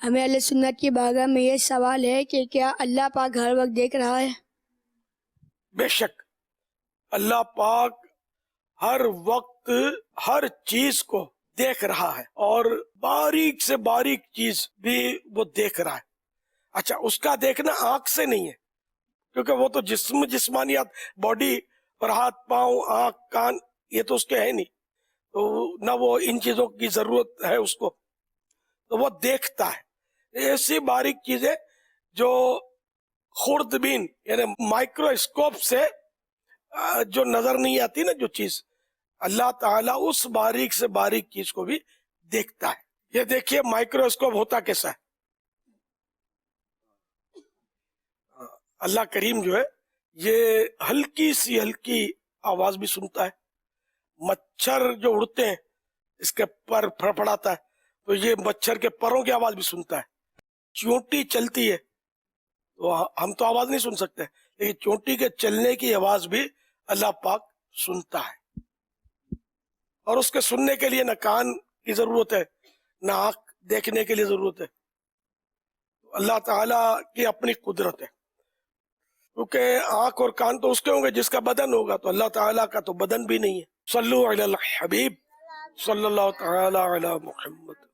ہمیں اہل سنت کی بارگاہ میں یہ سوال ہے کہ کیا اللہ پاک ہر وقت دیکھ رہا ہے؟ بے شک اللہ پاک ہر وقت ہر چیز کو دیکھ رہا ہے، اور باریک سے باریک چیز بھی وہ دیکھ رہا ہے۔ اچھا، اس کا دیکھنا آنکھ سے نہیں ہے، کیونکہ وہ تو جسمانیات، باڈی اور ہاتھ پاؤں آنکھ کان یہ تو اس کے ہے نہیں، تو نہ وہ ان چیزوں کی ضرورت ہے اس کو، تو وہ دیکھتا ہے ایسی باریک چیزیں جو خوردبین یعنی مائکروسکوپ سے جو نظر نہیں آتی نا، جو چیز اللہ تعالیٰ اس باریک سے باریک چیز کو بھی دیکھتا ہے۔ یہ دیکھیے مائکروسکوپ ہوتا کیسا ہے۔ اللہ کریم جو ہے یہ ہلکی سی ہلکی آواز بھی سنتا ہے، مچھر جو اڑتے ہیں اس کے پر پھڑپڑاتا ہے تو یہ مچھر کے پروں کی آواز بھی سنتا ہے، چونٹی چلتی ہے تو ہم تو آواز نہیں سن سکتے، لیکن چونٹی کے چلنے کی آواز بھی اللہ پاک سنتا ہے، اور اس کے سننے کے لیے نہ کان کی ضرورت ہے نہ آنکھ دیکھنے کے لیے ضرورت ہے۔ اللہ تعالیٰ کی اپنی قدرت ہے، کیونکہ آنکھ اور کان تو اس کے ہوں گے جس کا بدن ہوگا، تو اللہ تعالیٰ کا تو بدن بھی نہیں ہے۔ صلو علی الحبیب صلی اللہ تعالی علی محمد۔